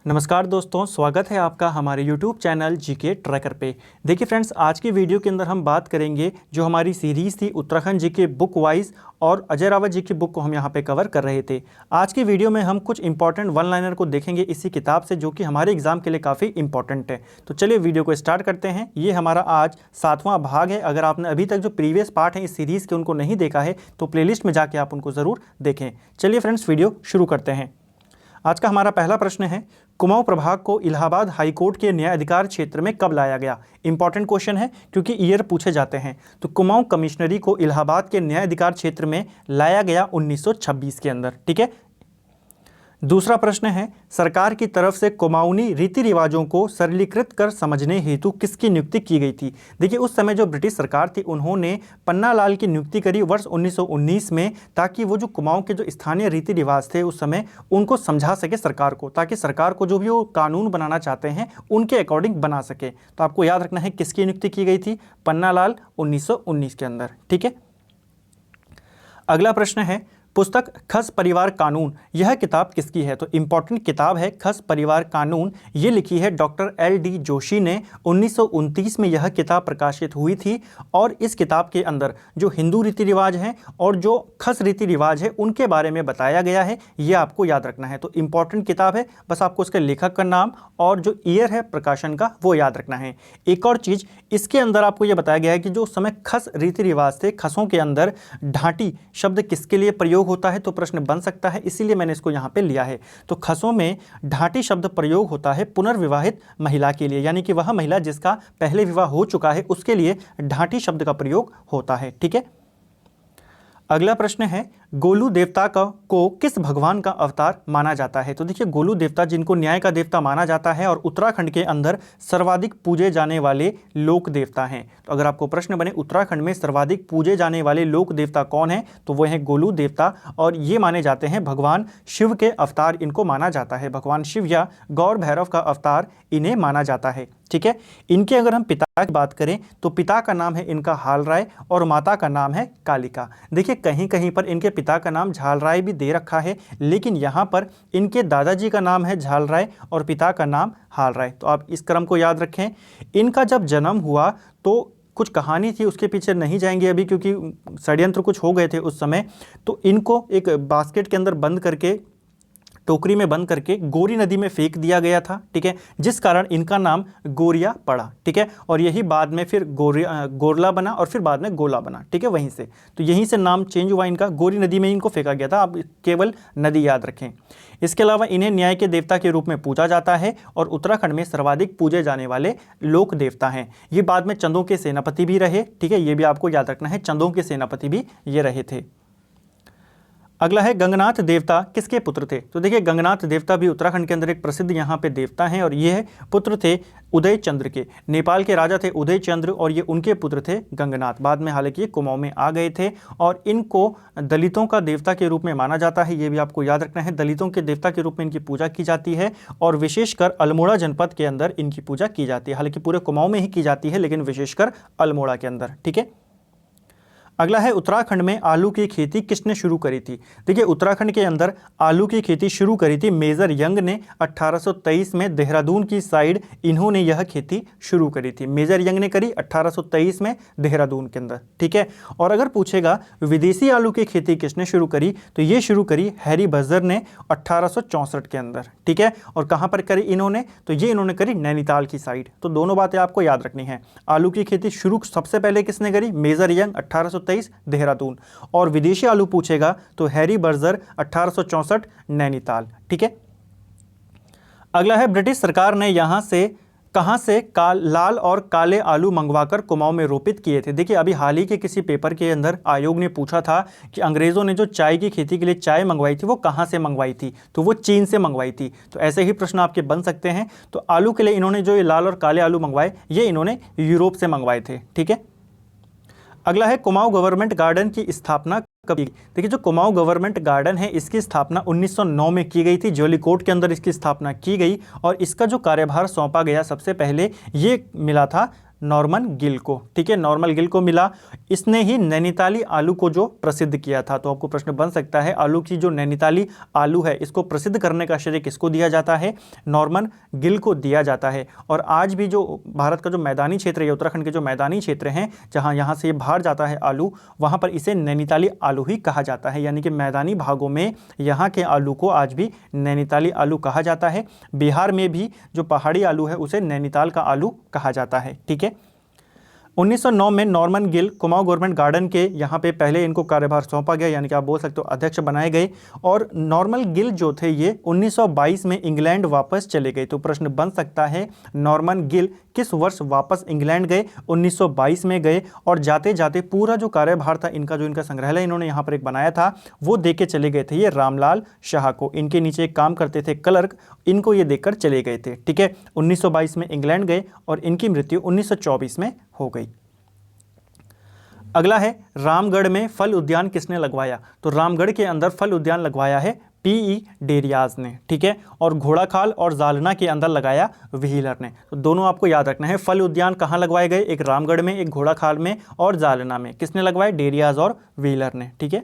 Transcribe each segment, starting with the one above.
नमस्कार दोस्तों, स्वागत है आपका हमारे YouTube चैनल जीके ट्रैकर पे। देखिए फ्रेंड्स, आज की वीडियो के अंदर हम बात करेंगे जो हमारी सीरीज़ थी उत्तराखंड जीके बुक वाइज और अजय रावत जी की बुक को हम यहाँ पे कवर कर रहे थे। आज की वीडियो में हम कुछ इंपॉर्टेंट वन लाइनर को देखेंगे इसी किताब से, जो कि हमारे एग्जाम के लिए काफ़ी इंपॉर्टेंट है। तो चलिए वीडियो को स्टार्ट करते हैं। ये हमारा आज 7वां भाग है। अगर आपने अभी तक जो प्रीवियस पार्ट हैं इस सीरीज़ के उनको नहीं देखा है तो प्लेलिस्ट में जाके आप उनको ज़रूर देखें। चलिए फ्रेंड्स, वीडियो शुरू करते हैं। आज का हमारा पहला प्रश्न है, कुमाऊं प्रभाग को इलाहाबाद हाईकोर्ट के न्यायाधिकार क्षेत्र में कब लाया गया। इंपॉर्टेंट क्वेश्चन है क्योंकि ईयर पूछे जाते हैं। तो कुमाऊं कमिश्नरी को इलाहाबाद के न्यायाधिकार क्षेत्र में लाया गया 1926 के अंदर। ठीक है। दूसरा प्रश्न है, सरकार की तरफ से कुमाऊनी रीति रिवाजों को सरलीकृत कर समझने हेतु किसकी नियुक्ति की गई थी। देखिए, उस समय जो ब्रिटिश सरकार थी उन्होंने पन्नालाल की नियुक्ति करी वर्ष 1919 में, ताकि वो जो कुमाऊं के जो स्थानीय रीति रिवाज थे उस समय उनको समझा सके सरकार को, ताकि सरकार को जो भी वो कानून बनाना चाहते हैं उनके अकॉर्डिंग बना सके। तो आपको याद रखना है किसकी नियुक्ति की गई थी, पन्नालाल 1919 के अंदर। ठीक है। अगला प्रश्न है, पुस्तक खस परिवार कानून, यह किताब किसकी है। तो इंपॉर्टेंट किताब है खस परिवार कानून। ये लिखी है डॉक्टर LD जोशी ने। 1929 में यह किताब प्रकाशित हुई थी और इस किताब के अंदर जो हिंदू रीति रिवाज हैं और जो खस रीति रिवाज है उनके बारे में बताया गया है। ये आपको याद रखना है। तो इंपॉर्टेंट किताब है, बस आपको उसके लेखक का नाम और जो ईयर है प्रकाशन का वो याद रखना है। एक और चीज़, इसके अंदर आपको यह बताया गया है कि जो उस समय खस रीति रिवाज थे, खसों के अंदर ढाटी शब्द किसके लिए प्रयोग होता है, तो प्रश्न बन सकता है, इसीलिए मैंने इसको यहाँ पे लिया है। तो खसों में ढाटी शब्द प्रयोग होता है पुनर्विवाहित महिला के लिए, यानी कि वह महिला जिसका पहले विवाह हो चुका है उसके लिए ढाटी शब्द का प्रयोग होता है। ठीक है। अगला प्रश्न है, गोलू देवता को किस भगवान का अवतार माना जाता है। तो देखिए, गोलू देवता जिनको न्याय का देवता माना जाता है और उत्तराखंड के अंदर सर्वाधिक पूजे जाने वाले लोक देवता हैं। तो अगर आपको प्रश्न बने उत्तराखंड में सर्वाधिक पूजे जाने वाले लोक देवता कौन है, तो वो हैं गोलू देवता, और ये माने जाते हैं भगवान शिव के अवतार इनको माना जाता है। भगवान शिव या गौर भैरव का अवतार इन्हें माना जाता है। ठीक है। इनके अगर हम पिता की बात करें तो पिता का नाम है इनका हालराय और माता का नाम है कालिका। देखिए, कहीं कहीं पर इनके पिता का नाम झालराय भी दे रखा है, लेकिन यहाँ पर इनके दादाजी का नाम है झालराय और पिता का नाम हालराय। तो आप इस क्रम को याद रखें। इनका जब जन्म हुआ तो कुछ कहानी थी, उसके पीछे नहीं जाएंगे अभी क्योंकि षड्यंत्र कुछ हो गए थे उस समय। तो इनको एक बास्केट के अंदर बंद करके, टोकरी में बंद करके गोरी नदी में फेंक दिया गया था। ठीक है। जिस कारण इनका नाम गोरिया पड़ा। ठीक है। और यही बाद में फिर गोरला बना और फिर बाद में गोला बना। ठीक है। वहीं से तो यहीं से नाम चेंज हुआ इनका, गोरी नदी में इनको फेंका गया था। आप केवल नदी याद रखें। इसके अलावा इन्हें न्याय के देवता के रूप में पूजा जाता है और उत्तराखंड में सर्वाधिक पूजे जाने वाले लोक देवता हैं। ये बाद में चंदों के सेनापति भी रहे। ठीक है। ये भी आपको याद रखना है, चंदों के सेनापति भी ये रहे थे। अगला है, गंगनाथ देवता किसके पुत्र थे। तो देखिए, गंगनाथ देवता भी उत्तराखंड के अंदर एक प्रसिद्ध यहाँ पे देवता हैं और ये पुत्र थे उदय चंद्र के। नेपाल के राजा थे उदय चंद्र और ये उनके पुत्र थे गंगनाथ। बाद में हालांकि ये कुमाऊं में आ गए थे और इनको दलितों का देवता के रूप में माना जाता है। ये भी आपको याद रखना है, दलितों के देवता के रूप में इनकी पूजा की जाती है और विशेषकर अल्मोड़ा जनपद के अंदर इनकी पूजा की जाती है। हालांकि पूरे कुमाऊं में ही की जाती है, लेकिन विशेषकर अल्मोड़ा के अंदर। ठीक है। अगला है, उत्तराखंड में आलू की खेती किसने शुरू करी थी। देखिए, उत्तराखंड के अंदर आलू की खेती शुरू करी थी मेजर यंग ने 1823 में। देहरादून की साइड इन्होंने यह खेती शुरू करी थी। मेजर यंग ने करी 1823 में देहरादून के अंदर। ठीक है। और अगर पूछेगा विदेशी आलू की खेती किसने शुरू करी, तो ये शुरू करी हैरी बजर ने 1864 के अंदर। ठीक है। और कहाँ पर करी इन्होंने, तो ये इन्होंने करी नैनीताल की साइड। तो दोनों बातें आपको याद रखनी है। आलू की खेती शुरू सबसे पहले किसने करी, मेजर यंग 1823 देहरादून, और विदेशी आलू पूछेगा तो हैरी बर्जर 1864 नैनीताल। ठीक है। अगला है, ब्रिटिश सरकार ने यहां से कहां से लाल और काले आलू मंगवाकर कुमाऊं में रोपित किए थे। देखिए, अभी हाल ही के किसी पेपर के अंदर आयोग ने पूछा था कि अंग्रेजों ने जो चाय की खेती के लिए चाय मंगवाई थी वो कहां से मंगवाई थी, तो वो चीन से मंगवाई थी। तो ऐसे ही प्रश्न आपके बन सकते हैं। तो आलू के लिए इन्होंने जो ये लाल और काले आलू मंगवाए, ये इन्होंने यूरोप से मंगवाए थे। ठीक है। अगला है, कुमाऊं गवर्नमेंट गार्डन की स्थापना कब की। देखिए, जो कुमाऊं गवर्नमेंट गार्डन है इसकी स्थापना 1909 में की गई थी। ज्वालीकोट के अंदर इसकी स्थापना की गई और इसका जो कार्यभार सौंपा गया सबसे पहले ये मिला था नॉर्मन गिल को। ठीक है, नॉर्मन गिल को मिला। इसने ही नैनीताली आलू को जो प्रसिद्ध किया था। तो आपको प्रश्न बन सकता है, आलू की जो नैनीताली आलू है इसको प्रसिद्ध करने का श्रेय किसको दिया जाता है? नॉर्मन गिल को दिया जाता है। और आज भी जो भारत का जो मैदानी क्षेत्र है, उत्तराखंड के जो मैदानी क्षेत्र हैं जहां यहां से बाहर जाता है आलू, वहां पर इसे नैनीताली आलू ही कहा जाता है। यानी कि मैदानी भागों में यहाँ के आलू को आज भी नैनीताली आलू कहा जाता है। बिहार में भी जो पहाड़ी आलू है उसे नैनीताल का आलू कहा जाता है। ठीक है, 1909 में Norman Gill Kumaon government garden के यहाँ पे पहले इनको कार्यभार सौंपा गया, यानी कि आप बोल सकते हो अध्यक्ष बनाए गए। और नॉर्मन गिल जो थे ये 1922 में इंग्लैंड वापस चले गए। तो प्रश्न बन सकता है, नॉर्मन गिल किस वर्ष वापस इंग्लैंड गए? 1922 में गए। और जाते जाते पूरा जो कार्यभार था इनका, जो इनका संग्रहालय इन्होंने यहाँ पर एक बनाया था, वो दे के चले गए थे ये रामलाल शाह को। इनके नीचे एक काम करते थे क्लर्क, इनको ये देकर चले गए थे। ठीक है, 1922 में इंग्लैंड गए और इनकी मृत्यु 1924 में हो गई। अगला है, रामगढ़ में फल उद्यान किसने लगवाया? तो रामगढ़ के अंदर फल उद्यान लगवाया है पीई डेरियाज ने। ठीक है, और घोड़ाखाल और जालना के अंदर लगाया व्हीलर ने। तो दोनों आपको याद रखना है, फल उद्यान कहाँ लगवाए गए? एक रामगढ़ में, एक घोड़ाखाल में और जालना में। किसने लगवाए? डेरियाज और व्हीलर ने। ठीक है,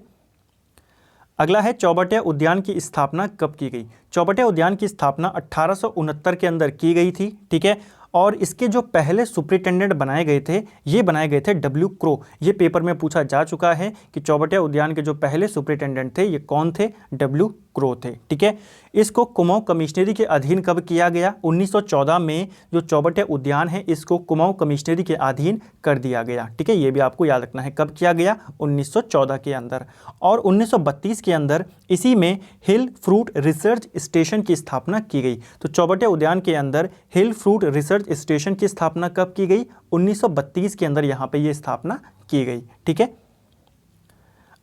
अगला है, चौबटिया उद्यान की स्थापना कब की गई? चौबटिया उद्यान की स्थापना 1869 के अंदर की गई थी। ठीक है, और इसके जो पहले सुपरिटेंडेंट बनाए गए थे ये बनाए गए थे डब्ल्यू क्रो। ये पेपर में पूछा जा चुका है कि चौबटिया उद्यान के जो पहले सुपरिटेंडेंट थे ये कौन थे? डब्ल्यू क्रो थे। ठीक है, इसको कुमाऊं कमिश्नरी के अधीन कब किया गया? 1914 में जो चौबटिया उद्यान है इसको कुमाऊं कमिश्नरी के अधीन कर दिया गया। ठीक है, ये भी आपको याद रखना है, कब किया गया? 1914 के अंदर। और 1932 के अंदर इसी में हिल फ्रूट रिसर्च स्टेशन की स्थापना की गई। तो चौबटिया उद्यान के अंदर हिल फ्रूट रिसर्च स्टेशन की स्थापना कब की गई? 1932 के अंदर यहाँ पे ये स्थापना की गई। ठीक है,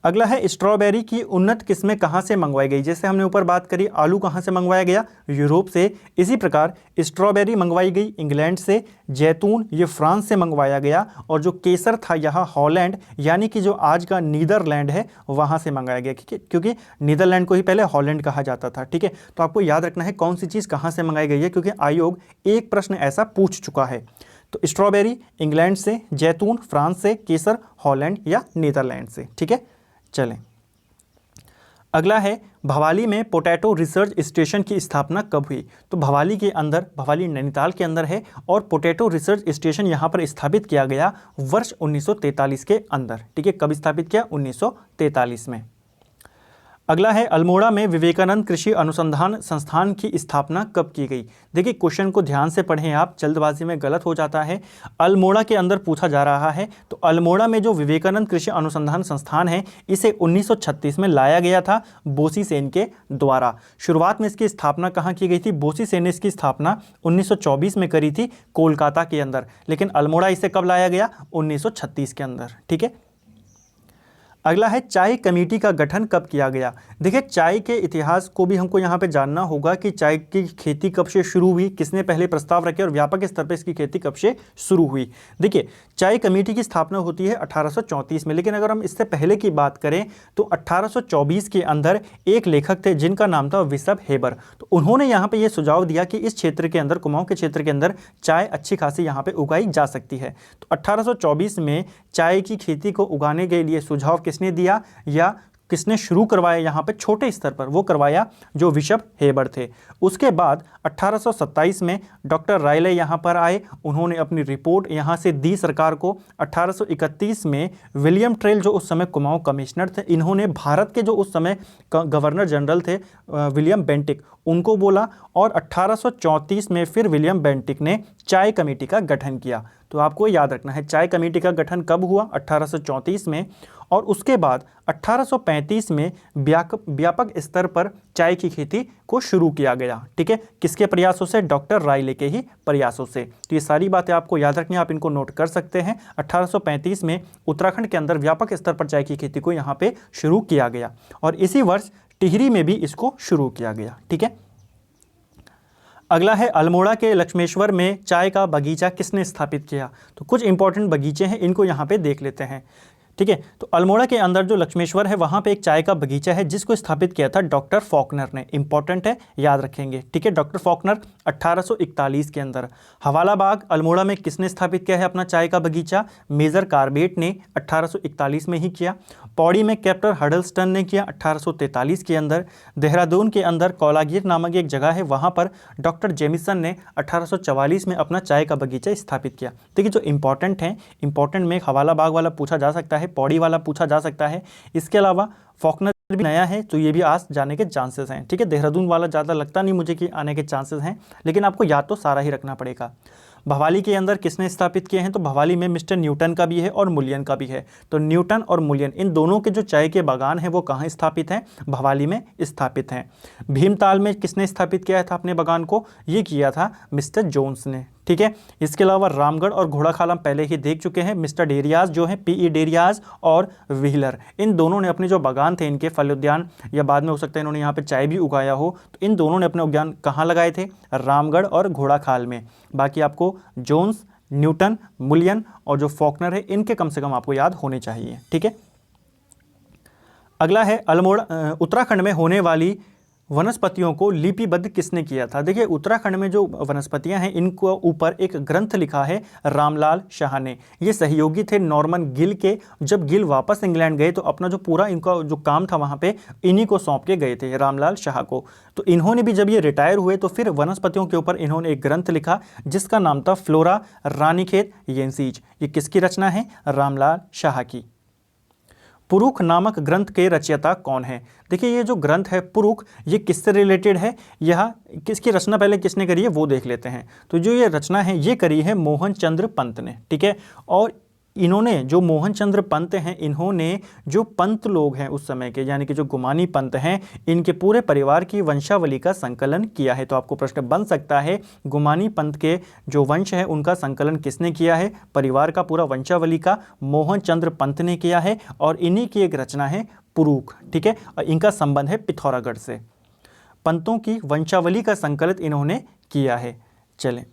अगला है, स्ट्रॉबेरी की उन्नत किस्में कहाँ से मंगवाई गई? जैसे हमने ऊपर बात करी आलू कहाँ से मंगवाया गया? यूरोप से। इसी प्रकार स्ट्रॉबेरी मंगवाई गई इंग्लैंड से, जैतून ये फ्रांस से मंगवाया गया, और जो केसर था यहाँ हॉलैंड यानी कि जो आज का नीदरलैंड है वहाँ से मंगाया गया, क्योंकि नीदरलैंड को ही पहले हॉलैंड कहा जाता था। ठीक है, तो आपको याद रखना है कौन सी चीज़ कहाँ से मंगाई गई है, क्योंकि आयोग एक प्रश्न ऐसा पूछ चुका है। तो स्ट्रॉबेरी इंग्लैंड से, जैतून फ्रांस से, केसर हॉलैंड या नीदरलैंड से। ठीक है, चलें, अगला है, भवाली में पोटैटो रिसर्च स्टेशन की स्थापना कब हुई? तो भवाली के अंदर, भवाली नैनीताल के अंदर है और पोटैटो रिसर्च स्टेशन यहाँ पर स्थापित किया गया वर्ष 1943 के अंदर। ठीक है, कब स्थापित किया? 1943 में। अगला है, अल्मोड़ा में विवेकानंद कृषि अनुसंधान संस्थान की स्थापना कब की गई? देखिए क्वेश्चन को ध्यान से पढ़ें आप, जल्दबाजी में गलत हो जाता है। अल्मोड़ा के अंदर पूछा जा रहा है, तो अल्मोड़ा में जो विवेकानंद कृषि अनुसंधान संस्थान है इसे 1936 में लाया गया था बोसी सेन के द्वारा। शुरुआत में इसकी स्थापना कहाँ की गई थी? बोसी सेन ने इसकी स्थापना 1924 में करी थी कोलकाता के अंदर, लेकिन अल्मोड़ा इसे कब लाया गया? 1936 के अंदर। ठीक है, अगला है, चाय कमेटी का गठन कब किया गया? देखिए चाय के इतिहास को भी हमको यहाँ पे जानना होगा कि चाय की खेती कब से शुरू हुई, किसने पहले प्रस्ताव रखे और व्यापक स्तर पर इसकी खेती कब से शुरू हुई। देखिए चाय कमेटी की स्थापना होती है 1834 में, लेकिन अगर हम इससे पहले की बात करें तो 1824 के अंदर एक लेखक थे जिनका नाम था बिशप हेबर। तो उन्होंने यहाँ पे ये सुझाव दिया कि इस क्षेत्र के अंदर, कुमाऊं के क्षेत्र के अंदर चाय अच्छी खासी यहाँ पे उगाई जा सकती है। तो 1824 में चाय की खेती को उगाने के लिए सुझाव किसने दिया या किसने शुरू करवाया? यहाँ पे छोटे स्तर पर वो करवाया जो बिशप हेबर थे। उसके बाद 1827 में डॉक्टर रायले यहाँ पर आए, उन्होंने अपनी रिपोर्ट यहाँ से दी सरकार को। 1831 में विलियम ट्रेल जो उस समय कुमाऊं कमिश्नर थे, इन्होंने भारत के जो उस समय गवर्नर जनरल थे विलियम बेंटिक, उनको बोला, और 1834 में फिर विलियम बेंटिक ने चाय कमेटी का गठन किया। तो आपको याद रखना है चाय कमेटी का गठन कब हुआ? 1834 में। और उसके बाद 1835 में व्यापक स्तर पर चाय की खेती को शुरू किया गया। ठीक है, किसके प्रयासों से? डॉक्टर रायले के ही प्रयासों से। तो ये सारी बातें आपको याद रखनी है, आप इनको नोट कर सकते हैं। 1835 में उत्तराखंड के अंदर व्यापक स्तर पर चाय की खेती को यहाँ पे शुरू किया गया और इसी वर्ष टिहरी में भी इसको शुरू किया गया। ठीक है, अगला है, अल्मोड़ा के लक्ष्मेश्वर में चाय का बगीचा किसने स्थापित किया? तो कुछ इंपॉर्टेंट बगीचे हैं, इनको यहाँ पे देख लेते हैं। ठीक है। तो अल्मोड़ा के अंदर जो लक्ष्मेश्वर है वहाँ पे एक चाय का बगीचा है जिसको स्थापित किया था डॉक्टर फॉकनर ने। इंपॉर्टेंट है, याद रखेंगे, ठीक है। डॉक्टर फॉकनर 1841 के अंदर। हवाला बाग अल्मोड़ा में किसने स्थापित किया है अपना चाय का बगीचा? मेजर कार्बेट ने 1841 में ही किया। पौड़ी में कैप्टन हडल्स्टन ने किया 1843 के अंदर। देहरादून के अंदर कौलागिर नामक एक जगह है, वहाँ पर डॉक्टर जेमिसन ने 1844 में अपना चाय का बगीचा स्थापित किया। देखिए जो इंपॉर्टेंट है, इंपॉर्टेंट में हवाला बाग वाला पूछा जा सकता है, पौड़ी वाला पूछा जा सकता है। इसके अलावा फॉकनर भी नया है तो ये भी आज जाने के चांसेस हैं, ठीक है। देहरादून वाला ज़्यादा लगता नहीं मुझे कि आने के चांसेस हैं, लेकिन आपको याद तो सारा ही रखना पड़ेगा। भवाली के अंदर किसने स्थापित किए हैं? तो भवाली में मिस्टर न्यूटन का भी है और मुलियन का भी है। तो न्यूटन और मुलियन इन दोनों के जो चाय के बागान हैं वो कहाँ स्थापित हैं? भवाली में स्थापित हैं। भीमताल में किसने स्थापित किया था अपने बागान को? ये किया था मिस्टर जोन्स ने, ठीक है। इसके अलावा रामगढ़ और घोड़ाखाल हम पहले ही देख चुके हैं। मिस्टर डेरियाज जो है पीई डेरियाज और व्हीलर, इन दोनों ने अपने जो बागान थे इनके फल उद्यान, या बाद में हो सकता है इन्होंने यहाँ पे चाय भी उगाया हो, तो इन दोनों ने अपने उद्यान कहाँ लगाए थे? रामगढ़ और घोड़ाखाल में। बाकी आपको जोन्स, न्यूटन, मुलियन और जो फॉकनर है इनके कम से कम आपको याद होने चाहिए, ठीक है। अगला है अल्मोड़ा उत्तराखंड में होने वाली वनस्पतियों को लिपिबद्ध किसने किया था? देखिए उत्तराखंड में जो वनस्पतियां हैं इनको ऊपर एक ग्रंथ लिखा है रामलाल शाह ने। ये सहयोगी थे नॉर्मन गिल के। जब गिल वापस इंग्लैंड गए तो अपना जो पूरा इनका जो काम था वहाँ पे इन्हीं को सौंप के गए थे, रामलाल शाह को। तो इन्होंने भी जब ये रिटायर हुए तो फिर वनस्पतियों के ऊपर इन्होंने एक ग्रंथ लिखा जिसका नाम था फ्लोरा रानीखेत येंसीज। ये किसकी रचना है? रामलाल शाह की। पुरुष नामक ग्रंथ के रचयिता कौन है? देखिए ये जो ग्रंथ है पुरुष, ये किससे रिलेटेड है? यह किसकी रचना पहले किसने करी है वो देख लेते हैं। तो जो ये रचना है ये करी है मोहन चंद्र पंत ने, ठीक है। और इन्होंने जो मोहन चंद्र पंत हैं इन्होंने जो पंत लोग हैं उस समय के, यानी कि जो गुमानी पंत हैं, इनके पूरे परिवार की वंशावली का संकलन किया है। तो आपको प्रश्न बन सकता है गुमानी पंत के जो वंश है उनका संकलन किसने किया है? परिवार का पूरा वंशावली का मोहन चंद्र पंत ने किया है और इन्हीं की एक रचना है पुरुष, ठीक है। और इनका संबंध है पिथौरागढ़ से। पंतों की वंशावली का संकलित इन्होंने किया है। चलें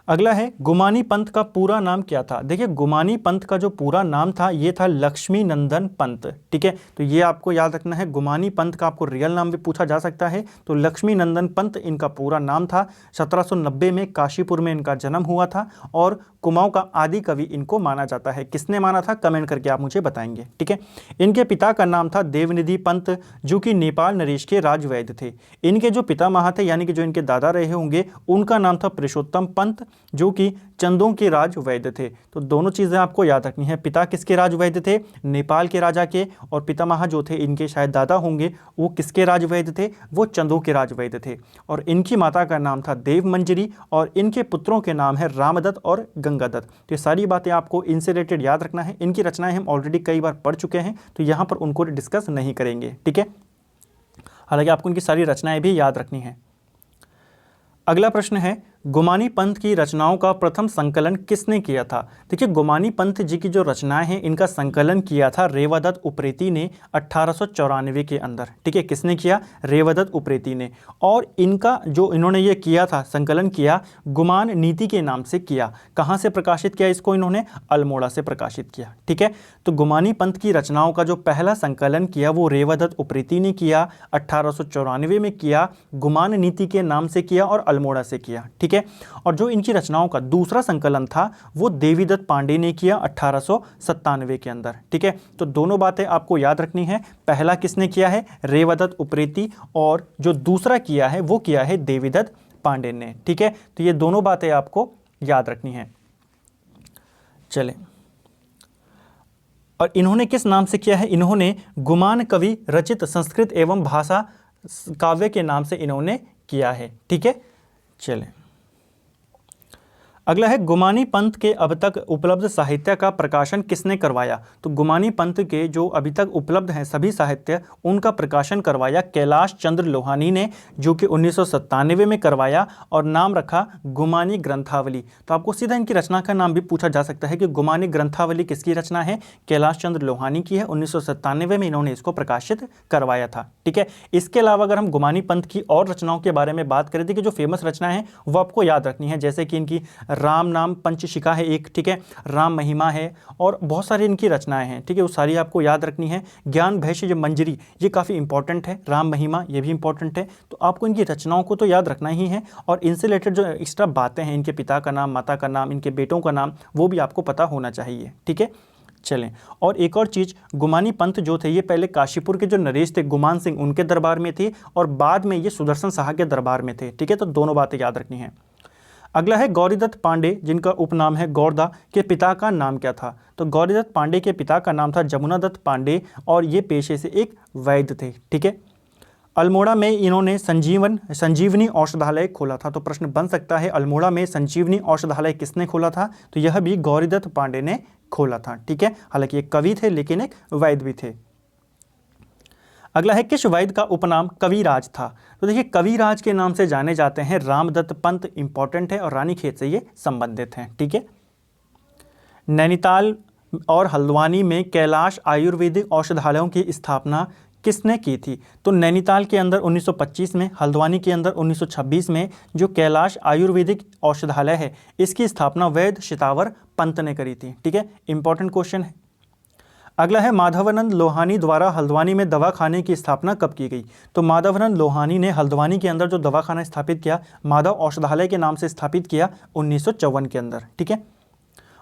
अगला है गुमानी पंत का पूरा नाम क्या था? देखिए गुमानी पंत का जो पूरा नाम था ये था लक्ष्मी नंदन पंत, ठीक है। तो ये आपको याद रखना है। गुमानी पंत का आपको रियल नाम भी पूछा जा सकता है। तो लक्ष्मी नंदन पंत इनका पूरा नाम था। 1790 में काशीपुर में इनका जन्म हुआ था और कुमाऊं का आदि कवि इनको माना जाता है। किसने माना था कमेंट करके आप मुझे बताएंगे, ठीक है। इनके पिता का नाम था देवनिधि पंत जो कि नेपाल नरेश के राजवैद्य थे। इनके जो पितामह थे यानी कि जो इनके दादा रहे होंगे उनका नाम था पुरुषोत्तम पंत जो कि चंदों के राज वैद्य थे। तो दोनों चीज़ें आपको याद रखनी है। पिता किसके राज वैद्य थे? नेपाल के राजा के। और पितामह जो थे इनके शायद दादा होंगे वो किसके राज वैद्य थे? वो चंदों के राज वैद्य थे। और इनकी माता का नाम था देवमंजरी और इनके पुत्रों के नाम है रामदत्त और गंगादत्त। तो ये सारी बातें आपको इनसे रिलेटेड याद रखना है। इनकी रचनाएं हम ऑलरेडी कई बार पढ़ चुके हैं तो यहाँ पर उनको डिस्कस नहीं करेंगे, ठीक है। हालांकि आपको इनकी सारी रचनाएं भी याद रखनी है। अगला प्रश्न है गुमानी पंत की रचनाओं का प्रथम संकलन किसने किया था? देखिए गुमानी पंत जी की जो रचनाएं हैं इनका संकलन किया था रेवादत्त उप्रेती ने 1894 के अंदर, ठीक है। किसने किया? रेवादत्त उप्रेती ने। और इनका जो इन्होंने ये किया था संकलन किया गुमान नीति के नाम से किया। कहाँ से प्रकाशित किया इसको इन्होंने? अल्मोड़ा से प्रकाशित किया, ठीक है। तो गुमानी पंत की रचनाओं का जो पहला संकलन किया वो रेवादत्त उप्रेती ने किया, 1894 में किया, गुमान नीति के नाम से किया और अल्मोड़ा से किया, ठीक है। और जो इनकी रचनाओं का दूसरा संकलन था वो देवीदत्त पांडे ने किया 1897 के अंदर, ठीक है। तो दोनों बातें आपको याद रखनी है। पहला किसने किया है? रेवादत्त उप्रेती। और जो दूसरा किया है वो किया है देवीदत्त पांडे ने, ठीक है। तो ये दोनों बातें आपको याद रखनी है। चलें और इन्होंने किस नाम से किया है? इन्होंने गुमान कवि रचित संस्कृत एवं भाषा काव्य के नाम से इन्होंने किया है, ठीक है। चलें अगला है गुमानी पंत के अब तक उपलब्ध साहित्य का प्रकाशन किसने करवाया? तो गुमानी पंत के जो अभी तक उपलब्ध हैं सभी साहित्य उनका प्रकाशन करवाया कैलाश चंद्र लोहानी ने जो कि 1997 में करवाया और नाम रखा गुमानी ग्रंथावली। तो आपको सीधा इनकी रचना का नाम भी पूछा जा सकता है कि गुमानी ग्रंथावली किसकी रचना है? कैलाश चंद्र लोहानी की है। 1997 में इन्होंने इसको प्रकाशित करवाया था, ठीक है। इसके अलावा अगर हम गुमानी पंत की और रचनाओं के बारे में बात करें तो जो फेमस रचना है वो आपको याद रखनी है, जैसे कि इनकी राम नाम पंचशिखा है एक, ठीक है, राम महिमा है और बहुत सारी इनकी रचनाएं हैं, ठीक है, वो सारी आपको याद रखनी है। ज्ञान भैष्य जो मंजरी, ये काफ़ी इंपॉर्टेंट है, राम महिमा ये भी इंपॉर्टेंट है, तो आपको इनकी रचनाओं को तो याद रखना ही है और इनसे रिलेटेड जो एक्स्ट्रा बातें हैं, इनके पिता का नाम, माता का नाम, इनके बेटों का नाम, वो भी आपको पता होना चाहिए, ठीक है। चलें, और एक और चीज़, गुमानी पंथ जो थे ये पहले काशीपुर के जो नरेश थे गुमान सिंह उनके दरबार में थे और बाद में ये सुदर्शन शाह के दरबार में थे, ठीक है, तो दोनों बातें याद रखनी है। अगला है गौरीदत्त पांडे, जिनका उपनाम है गौरदा, के पिता का नाम क्या था? तो गौरीदत्त पांडे के पिता का नाम था जमुनादत्त पांडे और ये पेशे से एक वैद्य थे, ठीक है। अल्मोड़ा में इन्होंने संजीवनी औषधालय खोला था, तो प्रश्न बन सकता है अल्मोड़ा में संजीवनी औषधालय किसने खोला था? तो यह भी गौरीदत्त पांडे ने खोला था, ठीक है। हालांकि एक कवि थे लेकिन एक वैद्य भी थे। अगला है किस वैद्य का उपनाम कविराज था? तो देखिए कविराज के नाम से जाने जाते हैं रामदत्त पंत, इंपॉर्टेंट है और रानीखेत से ये संबंधित हैं, ठीक है। नैनीताल और हल्द्वानी में कैलाश आयुर्वेदिक औषधालयों की स्थापना किसने की थी? तो नैनीताल के अंदर 1925 में, हल्द्वानी के अंदर 1926 में जो कैलाश आयुर्वेदिक औषधालय है इसकी स्थापना वैद्य शितावर पंत ने करी थी, ठीक है, इंपॉर्टेंट क्वेश्चन है। अगला है माधवानंद लोहानी द्वारा हल्द्वानी में दवाखाने की स्थापना कब की गई? तो माधवानंद लोहानी ने हल्द्वानी के अंदर जो दवाखाना स्थापित किया, माधव औषधालय के नाम से स्थापित किया 1954 के अंदर, ठीक है।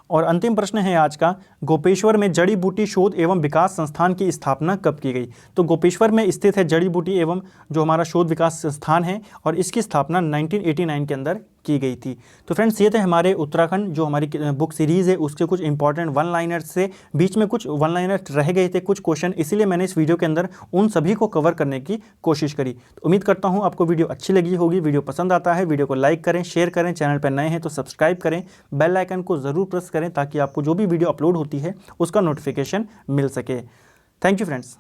और अंतिम प्रश्न है आज का, गोपेश्वर में जड़ी बूटी शोध एवं विकास संस्थान की स्थापना कब की गई? तो गोपेश्वर में स्थित है जड़ी बूटी एवं जो हमारा शोध विकास संस्थान है और इसकी स्थापना 1989 के अंदर की गई थी। तो फ्रेंड्स ये थे हमारे उत्तराखंड जो हमारी बुक सीरीज़ है उसके कुछ इंपॉर्टेंट वन लाइनर्स से, बीच में कुछ वन लाइनर्स रह गए थे कुछ क्वेश्चन, इसीलिए मैंने इस वीडियो के अंदर उन सभी को कवर करने की कोशिश करी। तो उम्मीद करता हूँ आपको वीडियो अच्छी लगी होगी। वीडियो पसंद आता है वीडियो को लाइक करें, शेयर करें, चैनल पर नए हैं तो सब्सक्राइब करें, बेल आइकन को ज़रूर प्रेस करें ताकि आपको जो भी वीडियो अपलोड होती है उसका नोटिफिकेशन मिल सके। Thank you friends.